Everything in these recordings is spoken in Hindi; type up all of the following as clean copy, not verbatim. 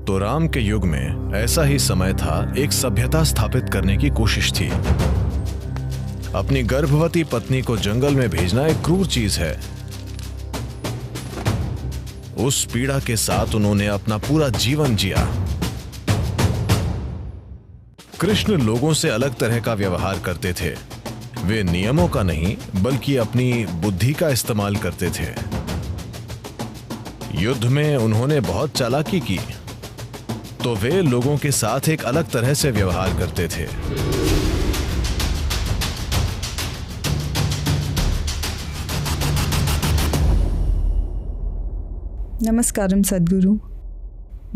तो राम के युग में ऐसा ही समय था। एक सभ्यता स्थापित करने की कोशिश थी। अपनी गर्भवती पत्नी को जंगल में भेजना एक क्रूर चीज है। उस पीड़ा के साथ उन्होंने अपना पूरा जीवन जिया। कृष्ण लोगों से अलग तरह का व्यवहार करते थे। वे नियमों का नहीं बल्कि अपनी बुद्धि का इस्तेमाल करते थे। युद्ध में उन्होंने बहुत चालाकी की, तो वे लोगों के साथ एक अलग तरह से व्यवहार करते थे। नमस्कारम सद्गुरु।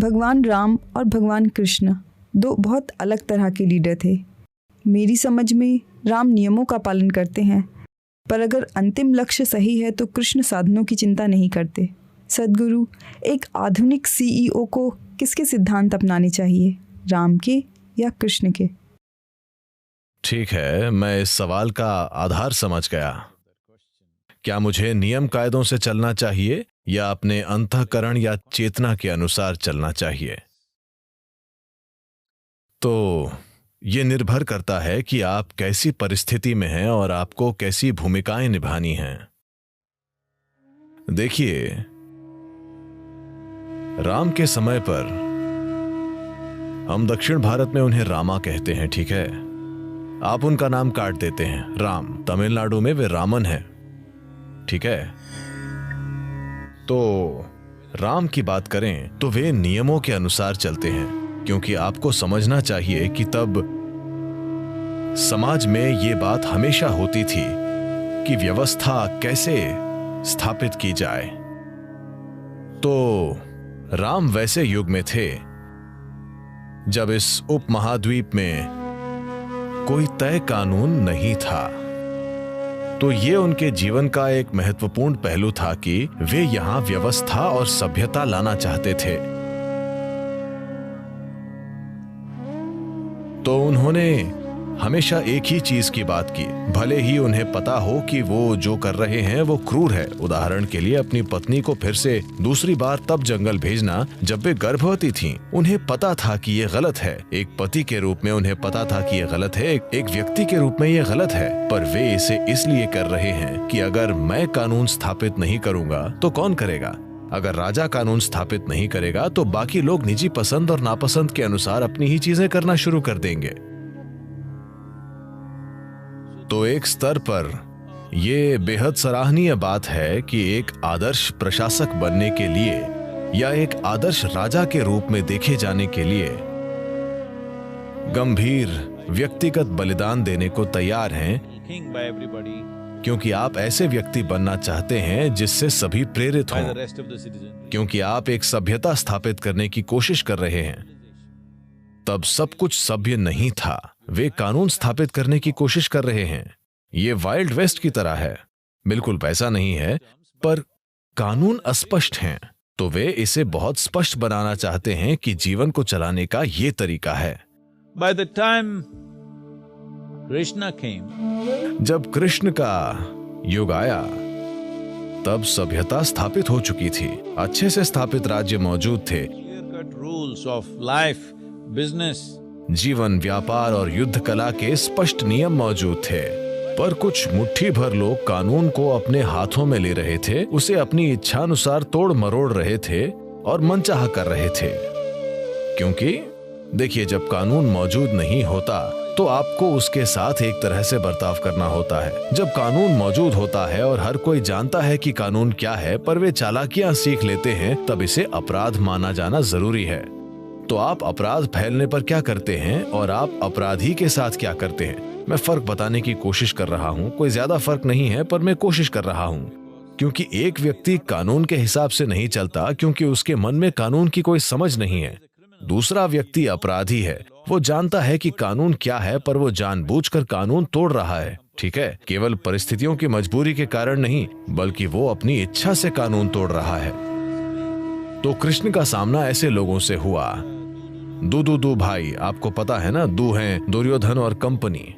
भगवान राम और भगवान कृष्ण दो बहुत अलग तरह के लीडर थे। मेरी समझ में राम नियमों का पालन करते हैं, पर अगर अंतिम लक्ष्य सही है तो कृष्ण साधनों की चिंता नहीं करते। सद्गुरु, एक आधुनिक सीईओ को किसके सिद्धांत अपनाने चाहिए, राम के या कृष्ण के? ठीक है, मैं इस सवाल का आधार समझ गया। क्या मुझे नियम कायदों से चलना चाहिए या अपने अंतःकरण या चेतना के अनुसार चलना चाहिए? तो यह निर्भर करता है कि आप कैसी परिस्थिति में हैं और आपको कैसी भूमिकाएं निभानी हैं। देखिए, राम के समय पर हम दक्षिण भारत में उन्हें रामा कहते हैं, ठीक है? आप उनका नाम काट देते हैं राम। तमिलनाडु में वे रामन हैं, ठीक है? तो राम की बात करें तो वे नियमों के अनुसार चलते हैं, क्योंकि आपको समझना चाहिए कि तब समाज में ये बात हमेशा होती थी कि व्यवस्था कैसे स्थापित की जाए। तो राम वैसे युग में थे जब इस उपमहाद्वीप में कोई तय कानून नहीं था। तो ये उनके जीवन का एक महत्वपूर्ण पहलू था कि वे यहां व्यवस्था और सभ्यता लाना चाहते थे। तो उन्होंने हमेशा एक ही चीज की बात की, भले ही उन्हें पता हो कि वो जो कर रहे हैं वो क्रूर है। उदाहरण के लिए, अपनी पत्नी को फिर से दूसरी बार तब जंगल भेजना जब वे गर्भवती थीं। उन्हें पता था कि ये गलत है। एक पति के रूप में उन्हें पता था कि ये गलत है, एक व्यक्ति के रूप में ये गलत है, पर वे इसे इसलिए कर रहे हैं कि अगर मैं कानून स्थापित नहीं करूंगा तो कौन करेगा? अगर राजा कानून स्थापित नहीं करेगा तो बाकी लोग निजी पसंद और नापसंद के अनुसार अपनी ही चीजें करना शुरू कर देंगे। तो एक स्तर पर यह बेहद सराहनीय बात है कि एक आदर्श प्रशासक बनने के लिए या एक आदर्श राजा के रूप में देखे जाने के लिए गंभीर व्यक्तिगत बलिदान देने को तैयार हैं, क्योंकि आप ऐसे व्यक्ति बनना चाहते हैं जिससे सभी प्रेरित हों, क्योंकि आप एक सभ्यता स्थापित करने की कोशिश कर रहे हैं। तब सब कुछ सभ्य नहीं था, वे कानून स्थापित करने की कोशिश कर रहे हैं। ये वाइल्ड वेस्ट की तरह है, बिल्कुल वैसा नहीं है, पर कानून अस्पष्ट हैं। तो वे इसे बहुत स्पष्ट बनाना चाहते हैं कि जीवन को चलाने का ये तरीका है। By the time Krishna came, जब कृष्ण का युग आया तब सभ्यता स्थापित हो चुकी थी, अच्छे से स्थापित राज्य मौजूद थे, clear-cut rules of life, business, जीवन, व्यापार और युद्ध कला के स्पष्ट नियम मौजूद थे। पर कुछ मुट्ठी भर लोग कानून को अपने हाथों में ले रहे थे, उसे अपनी इच्छानुसार तोड़ मरोड़ रहे थे और मनचाहा कर रहे थे। क्योंकि देखिए, जब कानून मौजूद नहीं होता तो आपको उसके साथ एक तरह से बर्ताव करना होता है। जब कानून मौजूद होता है और हर कोई जानता है कि कानून क्या है, पर वे चालाकियां सीख लेते हैं, तब इसे अपराध माना जाना जरूरी है। तो आप अपराध फैलने पर क्या करते हैं और आप अपराधी के साथ क्या करते हैं? मैं फर्क बताने की कोशिश कर रहा हूँ। कोई ज्यादा फर्क नहीं है, पर मैं कोशिश कर रहा हूँ। क्योंकि एक व्यक्ति कानून के हिसाब से नहीं चलता क्योंकि उसके मन में कानून की कोई समझ नहीं है। दूसरा व्यक्ति अपराधी है, वो जानता है कि कानून क्या है, पर वो जानबूझकर कानून तोड़ रहा है, ठीक है? केवल परिस्थितियों की मजबूरी के कारण नहीं, बल्कि वो अपनी इच्छा से कानून तोड़ रहा है। तो कृष्ण का सामना ऐसे लोगों से हुआ। दू भाई, आपको पता है ना, दू हैं दुर्योधन और कंपनी।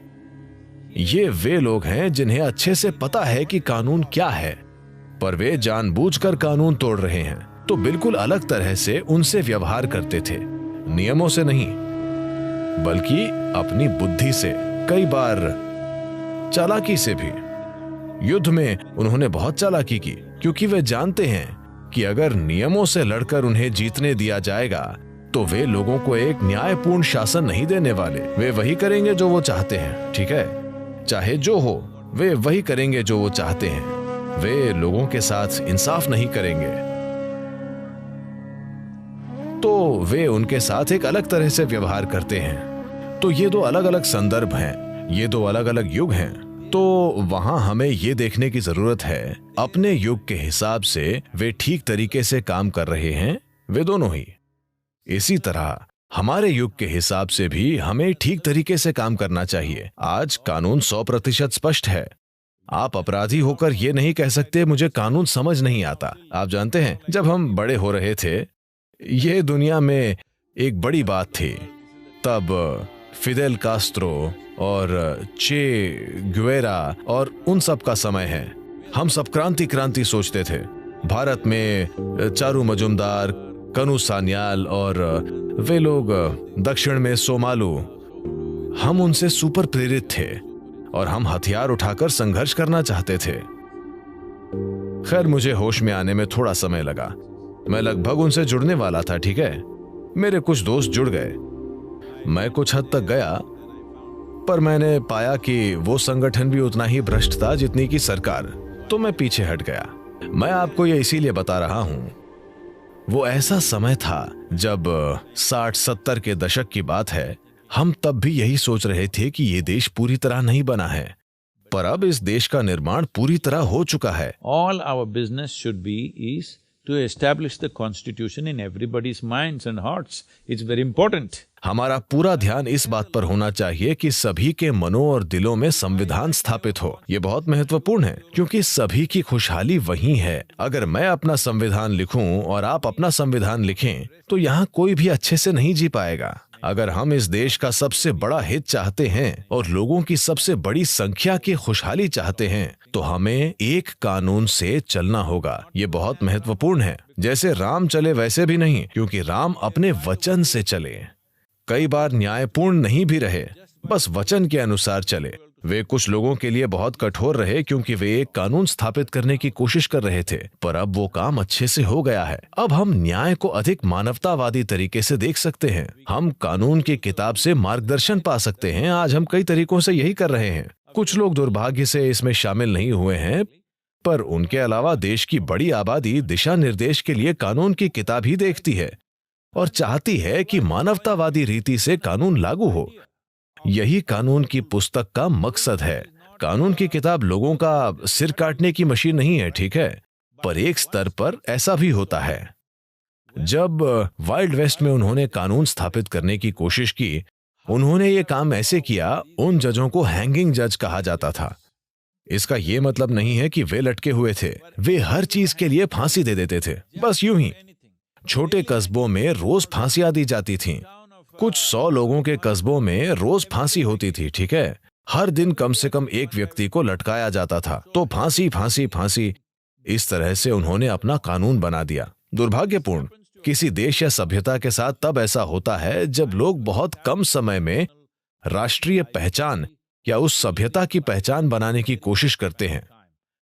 ये वे लोग हैं जिन्हें अच्छे से पता है कि कानून क्या है, पर वे जानबूझकर कानून तोड़ रहे हैं। तो बिल्कुल अलग तरह से उनसे व्यवहार करते थे, नियमों से नहीं बल्कि अपनी बुद्धि से, कई बार चालाकी से भी। युद्ध में उन्होंने बहुत चालाकी की, क्योंकि वे जानते हैं कि अगर नियमों से लड़कर उन्हें जीतने दिया जाएगा तो वे लोगों को एक न्यायपूर्ण शासन नहीं देने वाले। वे वही करेंगे जो वो चाहते हैं, ठीक है, चाहे जो हो, वे वही करेंगे जो वो चाहते हैं। वे लोगों के साथ इंसाफ नहीं करेंगे, तो वे उनके साथ एक अलग तरह से व्यवहार करते हैं। तो ये दो अलग अलग संदर्भ हैं, ये दो अलग अलग युग हैं। तो वहां हमें ये देखने की जरूरत है अपने युग के हिसाब से वे ठीक तरीके से काम कर रहे हैं, वे दोनों ही। इसी तरह हमारे युग के हिसाब से भी हमें ठीक तरीके से काम करना चाहिए। आज कानून 100% स्पष्ट है। आप अपराधी होकर ये नहीं कह सकते मुझे कानून समझ नहीं आता। आप जानते हैं, जब हम बड़े हो रहे थे, ये दुनिया में एक बड़ी बात थी। तब फिदेल कास्त्रो और चे गुवेरा और उन सब का समय है। हम सब क्रांति सोचते थे। भारत में चारू मजुमदार, कनु सान्याल और वे लोग दक्षिण में सोमालू, हम उनसे सुपर प्रेरित थे और हम हथियार उठाकर संघर्ष करना चाहते थे। खैर, मुझे होश में आने में थोड़ा समय लगा। मैं लगभग उनसे जुड़ने वाला था, ठीक है। मेरे कुछ दोस्त जुड़ गए, मैं कुछ हद तक गया, पर मैंने पाया कि वो संगठन भी उतना ही भ्रष्ट था जितनी की सरकार, तो मैं पीछे हट गया। मैं आपको ये इसीलिए बता रहा हूं, वो ऐसा समय था जब 60-70 के दशक की बात है। हम तब भी यही सोच रहे थे कि ये देश पूरी तरह नहीं बना है, पर अब इस देश का निर्माण पूरी तरह हो चुका है। All our business should be is to establish the constitution in everybody's minds and hearts. It's very important. हमारा पूरा ध्यान इस बात पर होना चाहिए कि सभी के मनों और दिलों में संविधान स्थापित हो। ये बहुत महत्वपूर्ण है, क्योंकि सभी की खुशहाली वही है। अगर मैं अपना संविधान लिखूं और आप अपना संविधान लिखें, तो यहाँ कोई भी अच्छे से नहीं जी पाएगा। अगर हम इस देश का सबसे बड़ा हित चाहते हैं और लोगों की सबसे बड़ी संख्या की खुशहाली चाहते हैं, तो हमें एक कानून से चलना होगा। ये बहुत महत्वपूर्ण है। जैसे राम चले वैसे भी नहीं, क्योंकि राम अपने वचन से चले। कई बार न्यायपूर्ण नहीं भी रहे, बस वचन के अनुसार चले। वे कुछ लोगों के लिए बहुत कठोर रहे, क्योंकि वे एक कानून स्थापित करने की कोशिश कर रहे थे, पर अब वो काम अच्छे से हो गया है। अब हम न्याय को अधिक मानवतावादी तरीके से देख सकते हैं। हम कानून की किताब से मार्गदर्शन पा सकते हैं। आज हम कई तरीकों से यही कर रहे हैं। कुछ लोग दुर्भाग्य से इसमें शामिल नहीं हुए हैं, पर उनके अलावा देश की बड़ी आबादी दिशा निर्देश के लिए कानून की किताब ही देखती है और चाहती है कि मानवतावादी रीति से कानून लागू हो। यही कानून की पुस्तक का मकसद है। कानून की किताब लोगों का सिर काटने की मशीन नहीं है, ठीक है, पर एक स्तर पर ऐसा भी होता है। जब वाइल्ड वेस्ट में उन्होंने कानून स्थापित करने की कोशिश की, उन्होंने ये काम ऐसे किया, उन जजों को हैंगिंग जज कहा जाता था। इसका ये मतलब नहीं है कि वे लटके हुए थे, वे हर चीज के लिए फांसी दे देते थे। बस यूं ही छोटे कस्बों में रोज फांसियां दी जाती थीं। कुछ 100 लोगों के कस्बों में रोज फांसी होती थी, ठीक है। हर दिन कम से कम एक व्यक्ति को लटकाया जाता था, तो फांसी फांसी फांसी। इस तरह से उन्होंने अपना कानून बना दिया। दुर्भाग्यपूर्ण, किसी देश या सभ्यता के साथ तब ऐसा होता है जब लोग बहुत कम समय में राष्ट्रीय पहचान या उस सभ्यता की पहचान बनाने की कोशिश करते हैं।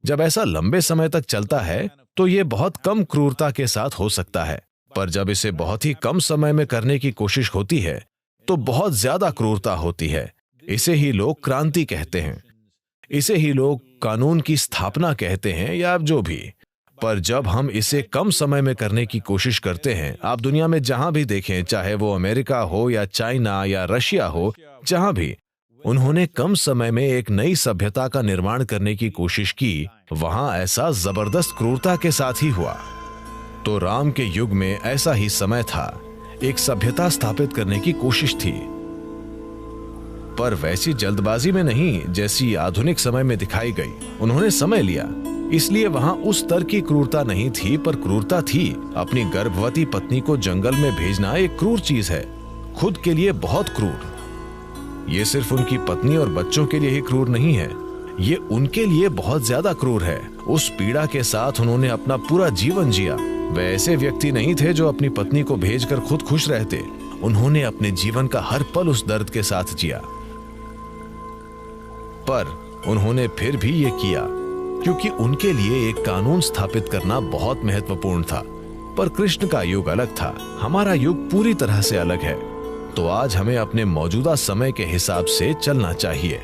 जब ऐसा लंबे समय तक चलता है तो ये बहुत कम क्रूरता के साथ हो सकता है, पर जब इसे बहुत ही कम समय में करने की कोशिश होती है तो बहुत ज्यादा क्रूरता होती है। इसे ही लोग क्रांति कहते हैं, इसे ही लोग कानून की स्थापना कहते हैं, या जो भी। पर जब हम इसे कम समय में करने की कोशिश करते हैं, आप दुनिया में जहां भी देखें, चाहे वो अमेरिका हो या चाइना या रशिया हो, जहां भी उन्होंने कम समय में एक नई सभ्यता का निर्माण करने की कोशिश की, वहां ऐसा जबरदस्त क्रूरता के साथ ही हुआ। तो राम के युग में ऐसा ही समय था, एक सभ्यता स्थापित करने की कोशिश थी, पर वैसी जल्दबाजी में नहीं जैसी आधुनिक समय में दिखाई गई। उन्होंने समय लिया, इसलिए वहां उस स्तर की क्रूरता नहीं थी, पर क्रूरता थी। अपनी गर्भवती पत्नी को जंगल में भेजना एक क्रूर चीज है, खुद के लिए बहुत क्रूर। ये सिर्फ उनकी पत्नी और बच्चों के लिए ही क्रूर नहीं है, ये उनके लिए बहुत ज्यादा क्रूर है। उस पीड़ा के साथ उन्होंने अपना पूरा जीवन जिया। वे ऐसे व्यक्ति नहीं थे जो अपनी पत्नी को भेजकर खुद खुश रहते। उन्होंने अपने जीवन का हर पल उस दर्द के साथ जिया, पर उन्होंने फिर भी ये किया क्योंकि उनके लिए एक कानून स्थापित करना बहुत महत्वपूर्ण था। पर कृष्ण का युग अलग था, हमारा युग पूरी तरह से अलग है। तो आज हमें अपने मौजूदा समय के हिसाब से चलना चाहिए।